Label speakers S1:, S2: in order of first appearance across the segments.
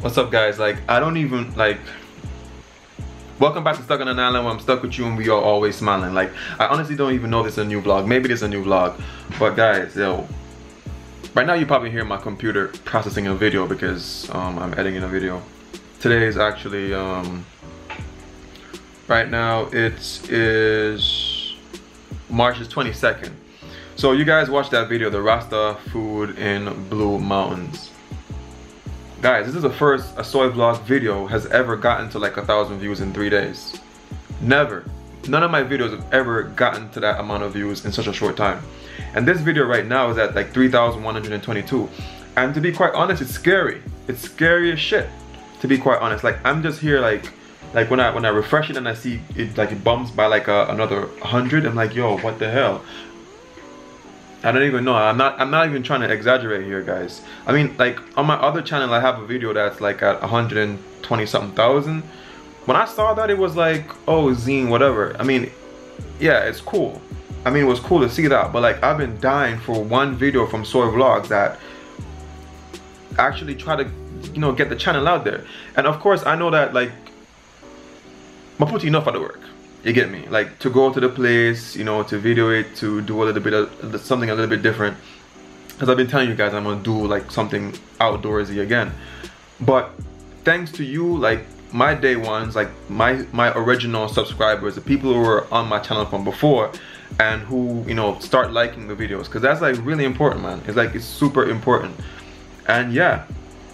S1: What's up, guys? Like, I don't even like. Welcome back to Stuck on an Island, where I'm stuck with you and we are always smiling. Like, I honestly don't even know this is a new vlog. Maybe this is a new vlog, but guys, yo, right now you probably hear my computer processing a video because I'm editing a video. Today is actually right now it is March 22nd. So you guys watched that video, the Rasta food in Blue Mountains. Guys, this is the first a Soai vlog video has ever gotten to like 1,000 views in 3 days. Never. None of my videos have ever gotten to that amount of views in such a short time. And this video right now is at like 3,122. And to be quite honest, it's scary. It's scary as shit, to be quite honest. Like, I'm just here like when I refresh it and I see it, like it bumps by like another 100, I'm like, yo, what the hell? I don't even know. I'm not even trying to exaggerate here, guys. I mean, like on my other channel I have a video that's like at 120 something thousand. When I saw that, it was like, oh, zine, whatever. I mean, yeah, it's cool. I mean, it was cool to see that, but like I've been dying for one video from Soai Vlogs that actually try to, you know, get the channel out there. And of course I know that like I put enough of the work. You get me? Like, to go to the place, you know, to video it, to do a little bit of something a little bit different. Because I've been telling you guys I'm gonna do like something outdoorsy again. But thanks to you, like my day ones, like my original subscribers, the people who were on my channel from before and who, you know, start liking the videos, because that's like really important, man. It's like, it's super important. And yeah,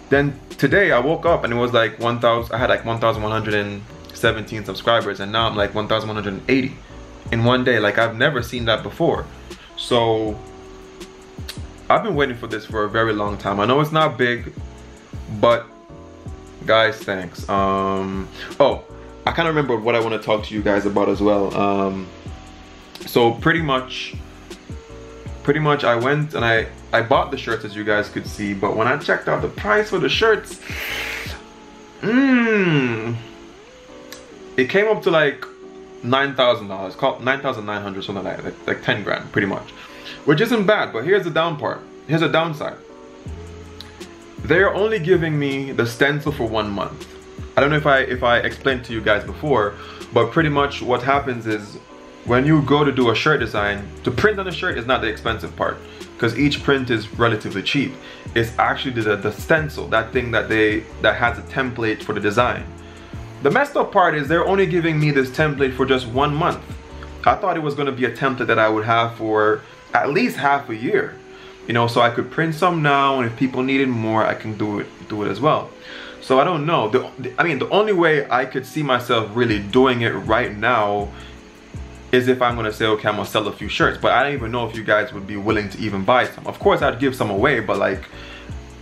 S1: then today I woke up and it was like 1,000. I had like 1,117 subscribers, and now I'm like 1,180 in one day. Like, I've never seen that before. So I've been waiting for this for a very long time. I know it's not big, but guys, thanks. Oh, I kind of remember what I want to talk to you guys about as well. So pretty much I went and I bought the shirts, as you guys could see, but when I checked out the price for the shirts, it came up to like $9,000, called 9,900, something like that, like 10 grand pretty much, which isn't bad. But here's the down part. Here's the downside. They're only giving me the stencil for 1 month. I don't know if I explained to you guys before, but pretty much what happens is when you go to do a shirt design, to print on a shirt is not the expensive part, because each print is relatively cheap. It's actually the stencil, that thing that has a template for the design. The messed up part is they're only giving me this template for just 1 month. I thought it was going to be a template that I would have for at least half a year, you know, so I could print some now, and if people needed more, I can do it as well. So I don't know. I mean, the only way I could see myself really doing it right now is if I'm going to say, okay, I'm going to sell a few shirts, but I don't even know if you guys would be willing to even buy some. Of course, I'd give some away, but like,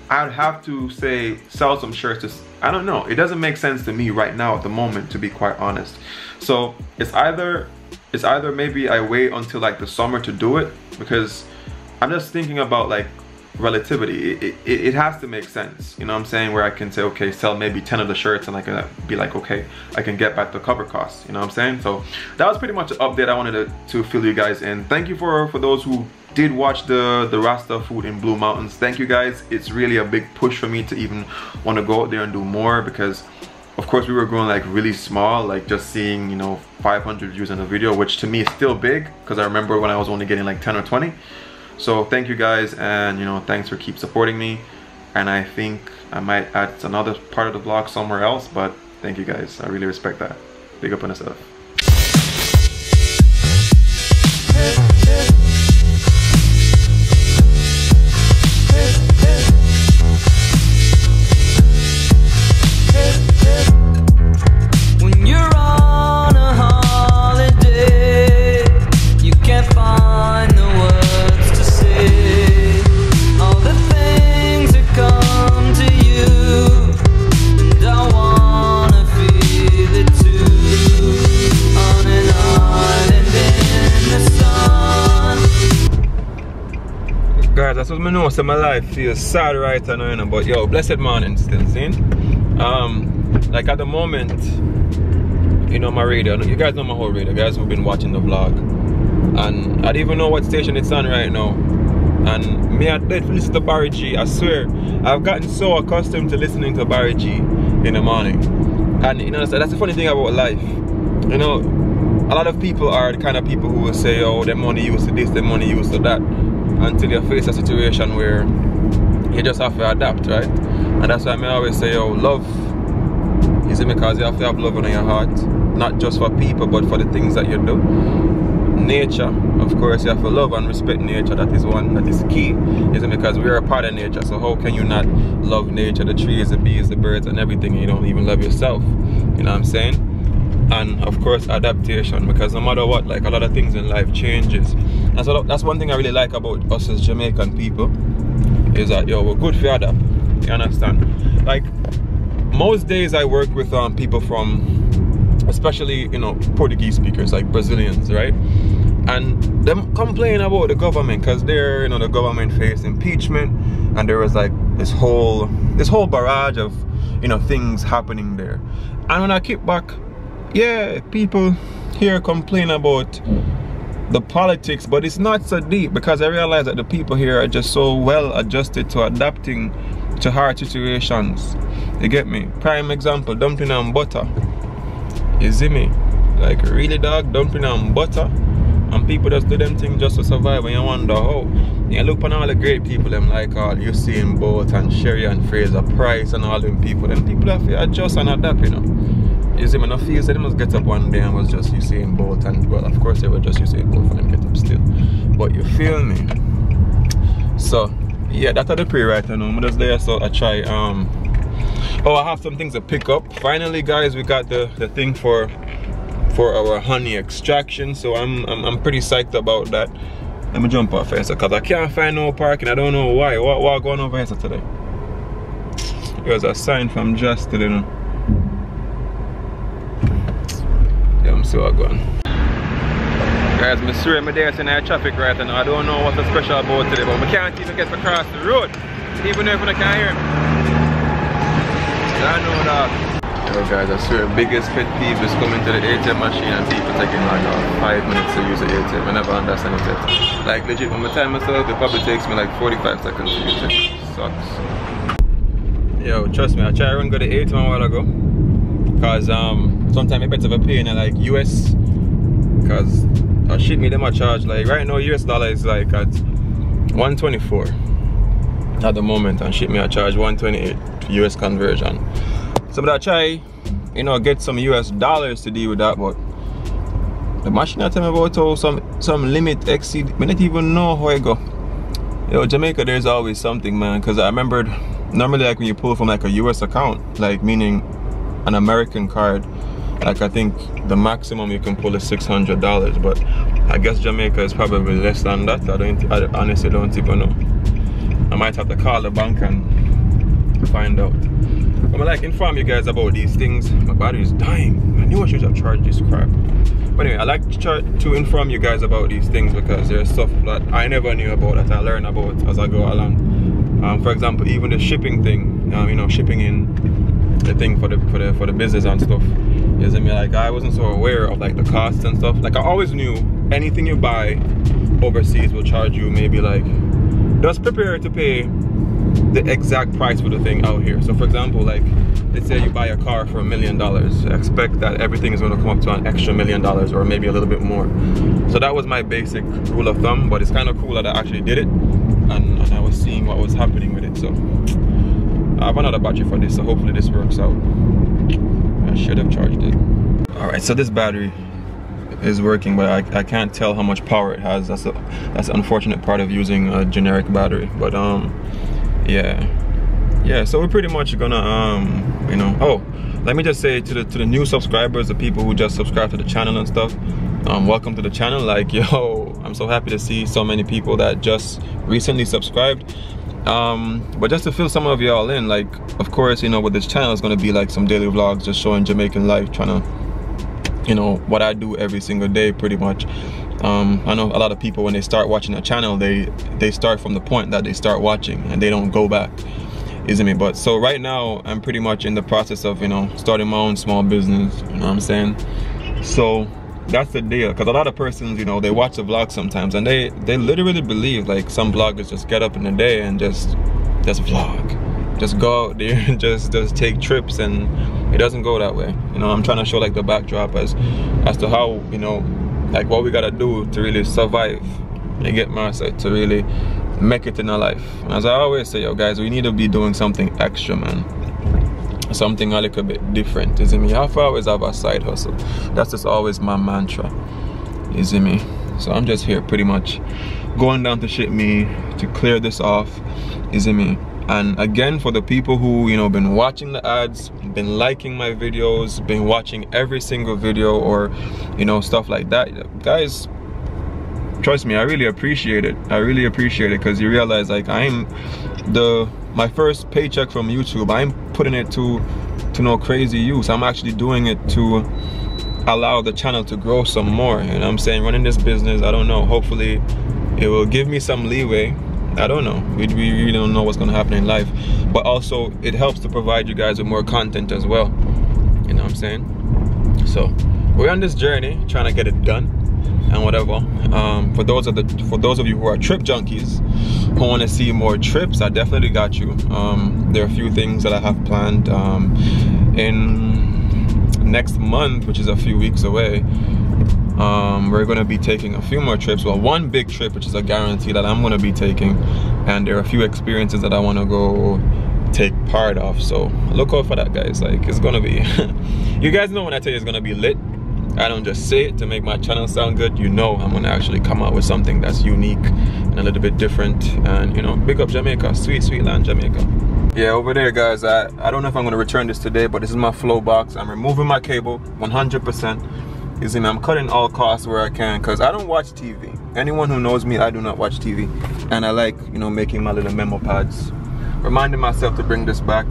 S1: I'd have to say sell some shirts to, I don't know. It doesn't make sense to me right now at the moment, to be quite honest. So it's either maybe I wait until like the summer to do it, because I'm just thinking about like relativity. It has to make sense, you know what I'm saying, where I can say, okay, sell maybe 10 of the shirts and I can be like, okay, I can get back the cover costs, you know what I'm saying. So that was pretty much an update I wanted to fill you guys in. Thank you for those who did watch the Rasta food in Blue Mountains. Thank you guys. It's really a big push for me to even want to go out there and do more, because of course we were growing like really small, like just seeing, you know, 500 views in a video, which to me is still big, because I remember when I was only getting like 10 or 20. So thank you guys, and you know, thanks for keep supporting me. And I think I might add another part of the vlog somewhere else, but thank you guys. I really respect that. Big up on yourself. Guys, that's what I know, so my life feels sad right now, you know, but yo, blessed morning still, see? Like at the moment, you know, my radio, you guys know my whole radio, guys who've been watching the vlog, and I don't even know what station it's on right now, And me, I did listen to Barry G. I swear, I've gotten so accustomed to listening to Barry G in the morning. And you know, that's the funny thing about life. You know, a lot of people are the kind of people who will say, oh, their money used to this, their money used to that, until you face a situation where you just have to adapt, right? And that's why I always say, oh, love is it, because you have to have love in your heart, not just for people, but for the things that you do. Nature, of course, you have to love and respect nature. That is one that is key, isn't it? Because we are a part of nature. So how can you not love nature, the trees, the bees, the birds, and everything, and you don't even love yourself? You know what I'm saying? And of course, adaptation, because no matter what, like, a lot of things in life changes. And so that's one thing I really like about us as Jamaican people, is that, yo, we're good for adapt. You understand? Like, most days I work with people from, especially, you know, Portuguese speakers, like Brazilians, right? And them complain about the government, because they're, you know, the government faced impeachment, and there was like this whole barrage of, you know, things happening there. And when I kick back, yeah, people here complain about the politics, but it's not so deep, because I realize that the people here are just so well adjusted to adapting to hard situations. You get me? Prime example, dumpling and butter. You see me? Like, really, dog, dumpling and butter, and people just do them things just to survive, and you wonder how. You look on all the great people, them like all Usain Bolt and Sherry and Fraser Price and all them people have to adjust and adapt, you know. You see me? No feel so they must get up one day and was just Usain Bolt, and well, of course they were just Usain Bolt for them get up still. But you feel me? So yeah, that's the pre right now. I'm just there, so I try. Oh, I have some things to pick up. Finally, guys, we got the thing for our honey extraction, so I'm pretty psyched about that. Let me jump off first, because I can't find no parking. I don't know why. What going over here today? There's a sign from Justin, you know. Yeah, I'm so going. Guys, I'm sure I'm there in traffic right now. I don't know what's so special about today, but we can't even get across the road, even if I can't hear me. I know that. Yo guys, I swear biggest pet peeve is coming to the ATM machine and people taking like 5 minutes to use the ATM. I never understand it. Like legit, when I time myself, it probably takes me like 45 seconds to use it. Sucks. Yo, trust me, I tried to run go to the ATM a while ago, because sometimes it's better of a pay in like US, because I shit me them a charge like right now US dollar is like at 124 at the moment, and shit me a charge 128 US conversion. So but I try, you know, get some US dollars to deal with that, but the machine I tell me about how some limit exceed, I don't even know how I go. Yo, Jamaica, there's always something, man, because I remembered normally like when you pull from like a US account, like meaning an American card, like I think the maximum you can pull is $600, but I guess Jamaica is probably less than that. I honestly don't even know. I might have to call the bank and find out. I'm like inform you guys about these things. My battery is dying. I knew I should have charged this crap. But anyway, I like to try to inform you guys about these things, because there's stuff that I never knew about that I learn about as I go along. For example, even the shipping thing, you know, shipping in the thing for the business and stuff. You see me? Like, I wasn't so aware of like the costs and stuff. Like, I always knew anything you buy overseas will charge you maybe like, just prepare to pay the exact price for the thing out here. So for example, like let's say you buy a car for $1 million, expect that everything is going to come up to an extra $1 million or maybe a little bit more. So that was my basic rule of thumb, but it's kind of cool that I actually did it, and I was seeing what was happening with it. So I have another battery for this, so hopefully this works out. I should have charged it. All right, so this battery is working, but I can't tell how much power it has. That's the unfortunate part of using a generic battery. But yeah, so we're pretty much gonna you know, oh, let me just say to the new subscribers, the people who just subscribe to the channel and stuff, welcome to the channel. Like, yo, I'm so happy to see so many people that just recently subscribed. But just to fill some of y'all in, like, of course, you know, with this channel is gonna be like some daily vlogs just showing Jamaican life, trying to, you know, what I do every single day pretty much. I know a lot of people, when they start watching a channel, they start from the point that they start watching and they don't go back, isn't it? But so right now I'm pretty much in the process of, you know, starting my own small business, you know what I'm saying? So that's the deal. Because a lot of persons, you know, they watch the vlog sometimes and they literally believe like some vloggers just get up in the day and just vlog, just go out there and just take trips, and it doesn't go that way. You know, I'm trying to show like the backdrop as to how, you know, like what we gotta do to really survive and get mindset to really make it in our life. And as I always say, yo guys, we need to be doing something extra, man. Something a little bit different, you see me? You have to always have a side hustle. That's just always my mantra, you see me? So I'm just here pretty much going down to ship me to clear this off, you see me? And again, for the people who, you know, been watching the ads, been liking my videos, been watching every single video, or, you know, stuff like that, guys, trust me, I really appreciate it. I really appreciate it, because you realize like my first paycheck from YouTube, I'm putting it to no crazy use. I'm actually doing it to allow the channel to grow some more. You know what I'm saying? Running this business, I don't know, hopefully it will give me some leeway. I don't know, we really don't know what's gonna happen in life, but also it helps to provide you guys with more content as well. You know what I'm saying? So we're on this journey trying to get it done and whatever. For those of you who are trip junkies who want to see more trips, I definitely got you. There are a few things that I have planned in next month, which is a few weeks away. We're going to be taking a few more trips. Well, one big trip, which is a guarantee that I'm going to be taking, and there are a few experiences that I want to go take part of. So look out for that, guys. Like, it's going to be you guys know when I tell you it's going to be lit, I don't just say it to make my channel sound good. You know I'm gonna actually come out with something that's unique and a little bit different. And you know, big up Jamaica, sweet land Jamaica. Yeah, over there guys, I don't know if I'm gonna return this today, but this is my flow box. I'm removing my cable 100%. You see me, I'm cutting all costs where I can, because I don't watch TV. Anyone who knows me, I do not watch TV. And I like, you know, making my little memo pads, reminding myself to bring this back.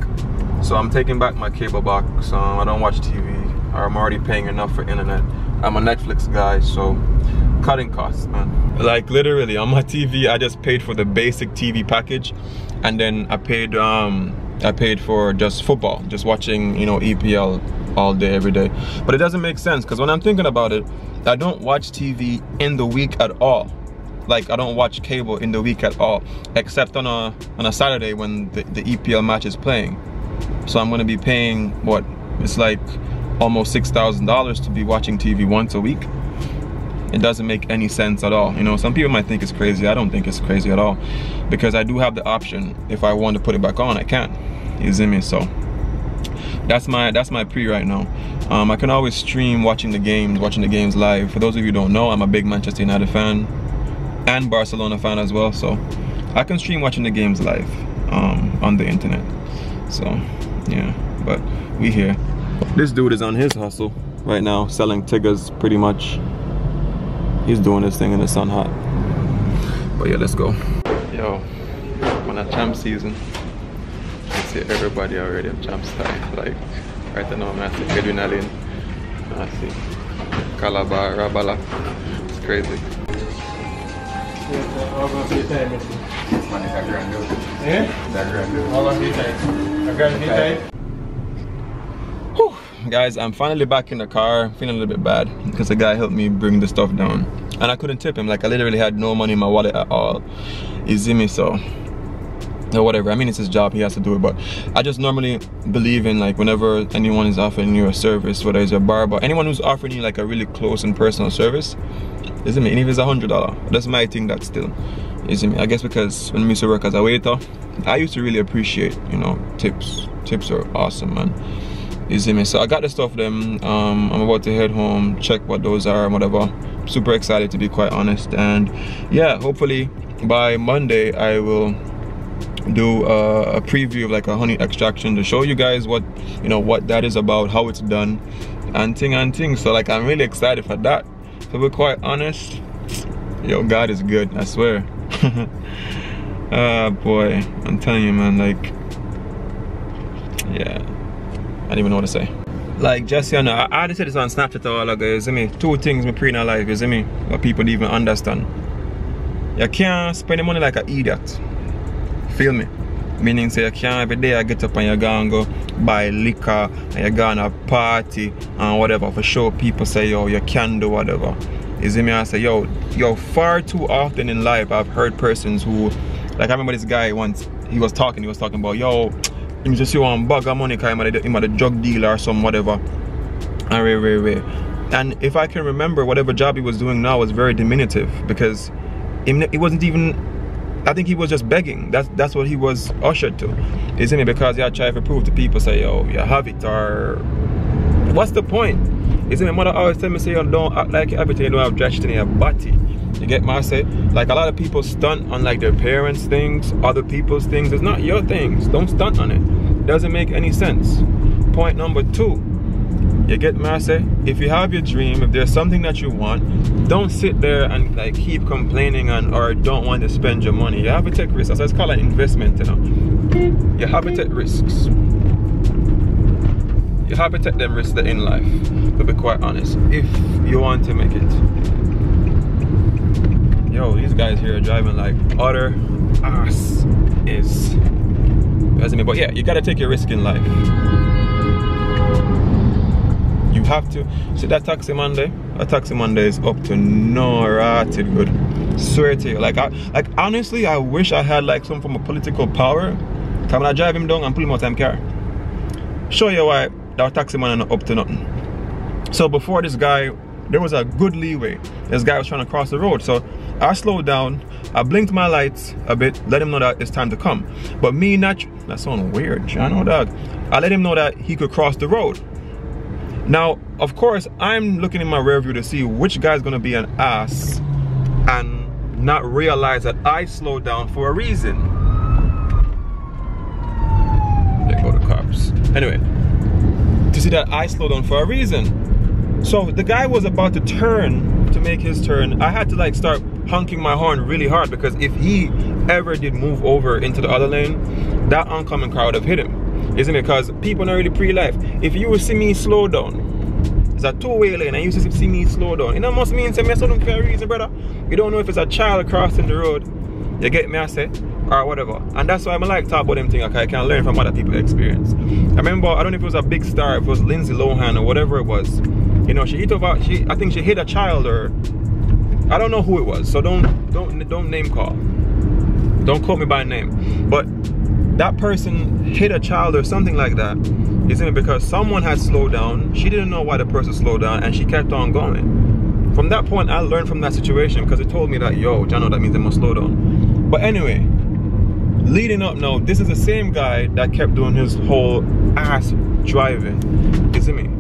S1: So I'm taking back my cable box. I don't watch TV. I'm already paying enough for internet. I'm a Netflix guy, so cutting costs, man. Like literally on my TV, I just paid for the basic TV package, and then I paid for just football, just watching, you know, EPL all day, every day. But it doesn't make sense, because when I'm thinking about it, I don't watch TV in the week at all. Like I don't watch cable in the week at all, except on a Saturday when the EPL match is playing. So I'm gonna be paying what? It's like almost $6,000 to be watching TV once a week. It doesn't make any sense at all. You know, some people might think it's crazy. I don't think it's crazy at all, because I do have the option. If I want to put it back on, I can. You see me? So that's my pre right now. I can always stream watching the games live. For those of you who don't know, I'm a big Manchester United fan and Barcelona fan as well, so I can stream watching the games live on the internet. So yeah, but we here. This dude is on his hustle right now, selling Tiggers pretty much. He's doing this thing in the sun hot. But yeah, let's go. Yo, on a champ season, I see everybody already on champ style. Like, right now, I see Edwin Allen, I see Calabar, Rabala. It's crazy. Guys, I'm finally back in the car, feeling a little bit bad because the guy helped me bring the stuff down and I couldn't tip him. Like I literally had no money in my wallet at all. You see me? So whatever, I mean it's his job, he has to do it, but I just normally believe in, like, whenever anyone is offering you a service, whether it's a barber, anyone who's offering you like a really close and personal service, you see me, and if it's $100, that's my thing. That still, you see me, I guess because when I used to work as a waiter, I used to really appreciate, you know, tips are awesome, man. You see me? So I got the stuff them. I'm about to head home, check what those are and whatever. Super excited, to be quite honest. And yeah, hopefully by Monday I will do a preview of like a honey extraction to show you guys what, you know, what that is about, how it's done, and thing. So like I'm really excited for that. To be quite honest, yo, God is good, I swear. Boy, I'm telling you, man, like, yeah, I don't even know what to say. Like, just, you know, I already said this on Snapchat a while ago, you see me? 2 things me pre in life, you see me? What people even understand. You can't spend the money like an idiot. Feel me? Meaning, say, you can't every day I get up and you go and go buy liquor and you go on a party and whatever for show people say, yo, you can do whatever. You see me? I say, yo, far too often in life I've heard persons who, like I remember this guy once, he was talking about, yo, him just you want bag of money because I'm a drug dealer or some whatever. And if I can remember, whatever job he was doing now was very diminutive because it wasn't even, I think he was just begging. That's what he was ushered to. You see me? Because you try to prove to people, say, yo, you have it, or what's the point? You see me? Mother always tell me, say, yo, don't act like everything, you don't have dressed in your body. You get my say? Like a lot of people stunt on like their parents' things, other people's things. It's not your things. Don't stunt on it. Doesn't make any sense. Point number 2. You get me? I say, if you have your dream, if there's something that you want, don't sit there and like keep complaining or don't want to spend your money. You have to take risks. That's called an investment, you know. You have to take risks. You have to take them risks in life, to be quite honest, if you want to make it. Yo, these guys here are driving like utter ass is. But yeah, you gotta take your risk in life. You have to. See that taxi man there? That taxi man there is up to no rotted good. Swear to you. Like honestly, I wish I had like some form of political power. Come when I drive him down and pull him out of car. Show you why that taxi man is up to nothing. So before this guy, there was a good leeway. This guy was trying to cross the road. So I slowed down, I blinked my lights a bit, let him know that it's time to come. But me not, that sounds weird, I know that. I let him know that he could cross the road. Now, of course, I'm looking in my rear view to see which guy's gonna be an ass and not realize that I slowed down for a reason. There go the cops. Anyway, to see that I slowed down for a reason. So the guy was about to turn, to make his turn. I had to like start honking my horn really hard because if he ever did move over into the other lane, that oncoming car would have hit him. Isn't it? Because people don't really pre-life. If you will see me slow down, it's a two-way lane and you see me slow down, it must mean say me slow down for a reason, brother. You don't know if it's a child crossing the road. You get me, I say, or whatever. And that's why I like talk about them things, okay? I can learn from other people's experience. I remember, I don't know if it was a big star, if it was Lindsay Lohan or whatever it was. You know, she hit over, I think she hit a child, or I don't know who it was. So don't name call. Don't quote me by name. But that person hit a child or something like that, isn't it? Because someone had slowed down. She didn't know why the person slowed down and she kept on going. From that point, I learned from that situation because it told me that, yo, Jano, that means they must slow down. But anyway, leading up now, this is the same guy that kept doing his whole ass driving. You see me?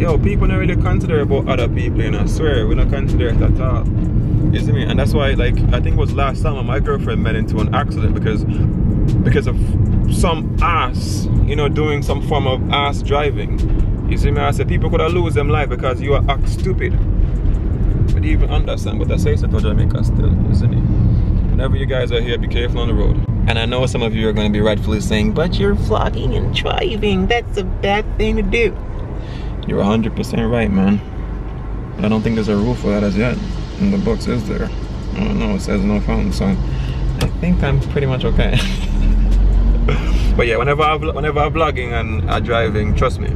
S1: Yo, people don't really consider about other people, and I swear, we don't consider it at all. You see me? And that's why, like, I think it was last summer, my girlfriend met into an accident because of some ass, you know, doing some form of ass driving. You see me? I said people could have lose them life because you are act stupid. But you even understand, but I say so to Jamaica still, isn't it? Whenever you guys are here, be careful on the road. And I know some of you are going to be rightfully saying, but you're vlogging and driving, that's a bad thing to do. You're 100% right, man. I don't think there's a rule for that as yet. In the books, is there? I don't know, it says no phone, so I think I'm pretty much okay. But yeah, whenever I'm vlogging and I'm driving, trust me,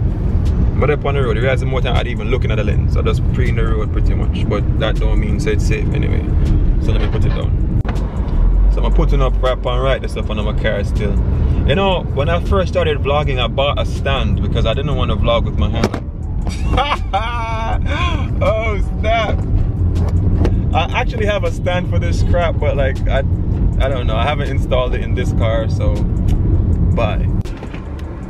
S1: but up on the road, you realize the more time I'm even looking at the lens. I just pre in the road pretty much, but that don't mean say it's safe anyway. So let me put it down. So I'm putting up right on right the stuff on my car still. You know, when I first started vlogging, I bought a stand because I didn't want to vlog with my hand. Oh snap! I actually have a stand for this crap, but like I don't know, I haven't installed it in this car, so bye.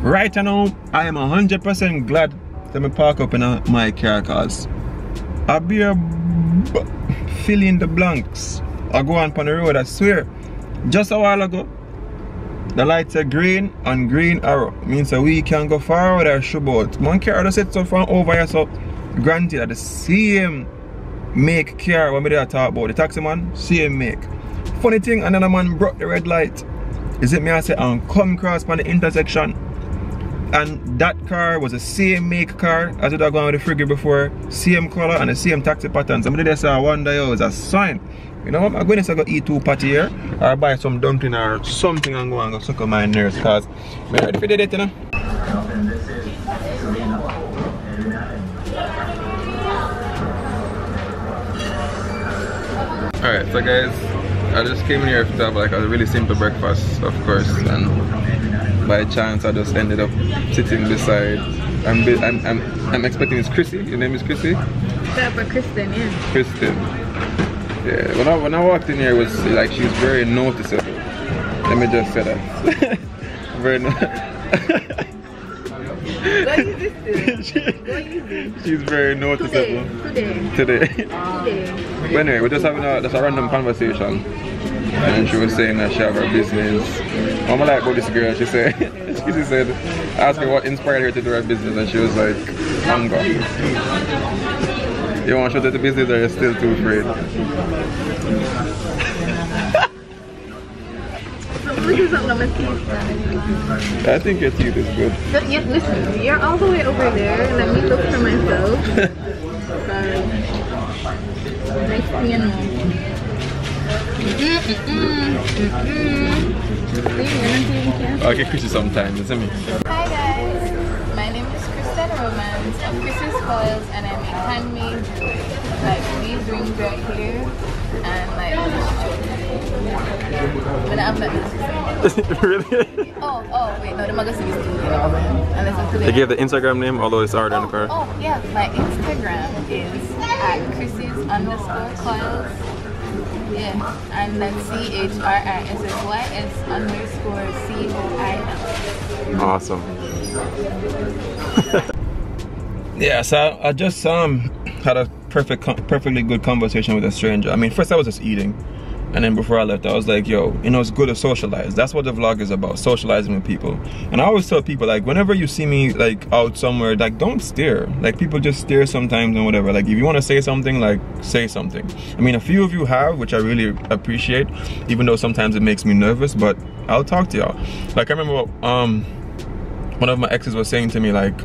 S1: Right now, I am 100% glad that I park up in my car because I'll be fill in the blanks. I go on the road, I swear. Just a while ago, the lights are green and green arrow. Means that we can go forward or show out. One car just set so from over here, so granted that the same make car when we talk about the taxi man, same make. Funny thing, another man broke the red light. Is it me I say and come across on the intersection? And that car was the same make car as it had gone with the frigate before, same color and the same taxi pattern. Somebody there say I wonder, yo, it's a sign. You know what, I'm going to go eat 2 patty here or buy some dumpling or something and go suck on my nerves because I'm ready for the date, you know. Alright, so guys, I just came in here to have like a really simple breakfast, of course, and by chance I just ended up sitting beside. I'm expecting it's Chrissy. Your name is Chrissy?
S2: But Kristen, yeah.
S1: Kristen. Yeah. When I walked in here, it was like she's very noticeable. Let me just say that. Very
S2: What is this thing?
S1: She's very noticeable. Today. But anyway, we're just having a random conversation. And she was saying that she have her business. I'm like about this girl, she said, ask her what inspired her to do her business, and she was like, hunger. You want to show the business or you're still too afraid? I think your teeth is good.
S2: But yeah, listen, you're all the way over there. Let me look for myself. Next thing you know.
S1: I'll get Chrissy sometime, isn't me?
S2: Hi guys, my name is Kristen Romance of Chrissy's Coils, and I make handmade jewelry. Like these rings right here, and like but I'm not
S1: Really?
S2: Oh wait, no, the magazine is too late.
S1: They gave the Instagram name, although it's already on the card.
S2: Oh yeah, my Instagram is @Chrissy's_coils. Yeah, and then CHRISSYS_COIL.
S1: Awesome. Yeah, so I just had a perfectly good conversation with a stranger. I mean, first I was just eating, and then before I left, I was like, yo, you know, it's good to socialize. That's what the vlog is about, socializing with people. And I always tell people, like, whenever you see me, like, out somewhere, like, don't stare. Like, people just stare sometimes and whatever. Like, if you want to say something, like, say something. I mean, a few of you have, which I really appreciate, even though sometimes it makes me nervous, but I'll talk to y'all. Like, I remember one of my exes was saying to me, like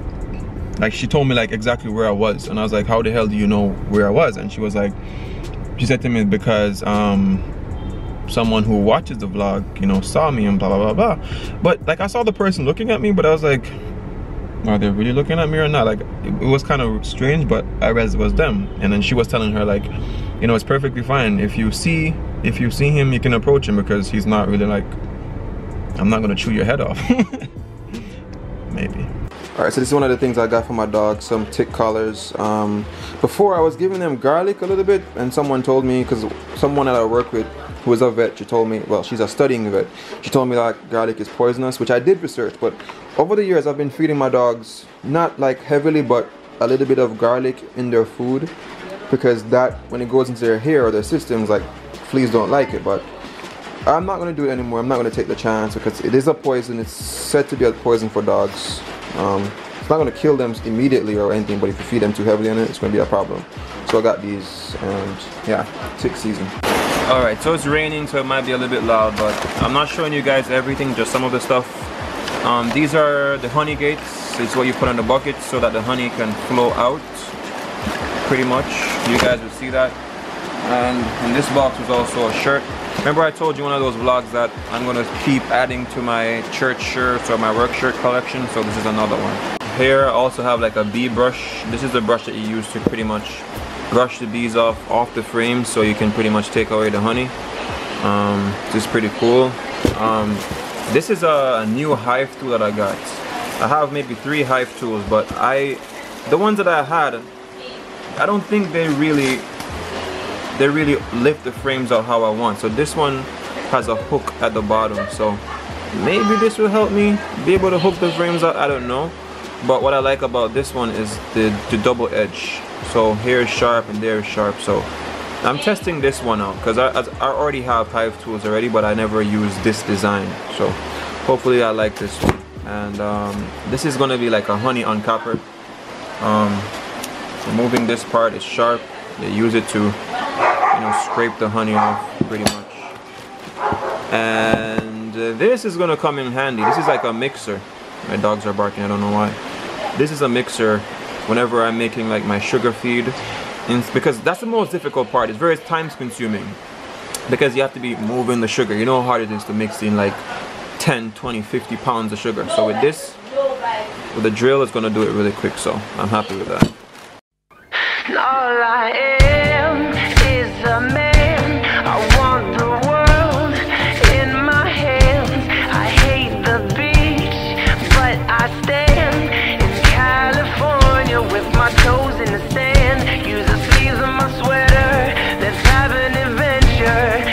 S1: she told me, like, exactly where I was. And I was like, how the hell do you know where I was? And she was like, she said to me, because, someone who watches the vlog, you know, saw me and blah blah blah blah. But like, I saw the person looking at me, but I was like, are they really looking at me or not? Like, it was kind of strange, but I realized it was them. And then she was telling her, like, you know, it's perfectly fine. If you see him, you can approach him, because he's not really like, I'm not gonna chew your head off. Maybe. Alright, so this is one of the things I got for my dog, some tick collars. Before I was giving them garlic a little bit, and someone told me, because someone that I work with who is a vet, she told me, well, she's a studying vet, she told me that garlic is poisonous, which I did research. But over the years, I've been feeding my dogs, not like heavily, but a little bit of garlic in their food, because that, when it goes into their hair or their systems, like, fleas don't like it. But I'm not going to do it anymore. I'm not going to take the chance, because it is a poison. It's said to be a poison for dogs. It's not going to kill them immediately or anything, but if you feed them too heavily on it, it's going to be a problem. So I got these, and yeah, tick season. Alright, so it's raining, so it might be a little bit loud, but I'm not showing you guys everything, just some of the stuff. These are the honey gates. It's what you put on the bucket so that the honey can flow out, pretty much. You guys will see that. And in this box was also a shirt. Remember I told you one of those vlogs that I'm going to keep adding to my church shirts or my work shirt collection, so this is another one. Here I also have like a bee brush. This is the brush that you use to pretty much brush the bees off the frame, so you can pretty much take away the honey. This is pretty cool. This is a new hive tool that I got. I have maybe 3 hive tools, but the ones that I had, I don't think they really lift the frames out how I want. So this one has a hook at the bottom, so maybe this will help me be able to hook the frames out, I don't know. But what I like about this one is the double edge. So here is sharp and there is sharp. So I'm testing this one out, because I already have hive tools already, but I never used this design. So hopefully I like this one. And this is going to be like a honey uncapper. Removing this part is sharp. They use it to, you know, scrape the honey off pretty much. And this is going to come in handy. This is like a mixer. My dogs are barking, I don't know why. This is a mixer whenever I'm making like my sugar feed, because that's the most difficult part. It's very time consuming, because you have to be moving the sugar. You know how hard it is to mix in like 10, 20, 50 pounds of sugar. So with this, with the drill, it's gonna do it really quick. So I'm happy with that.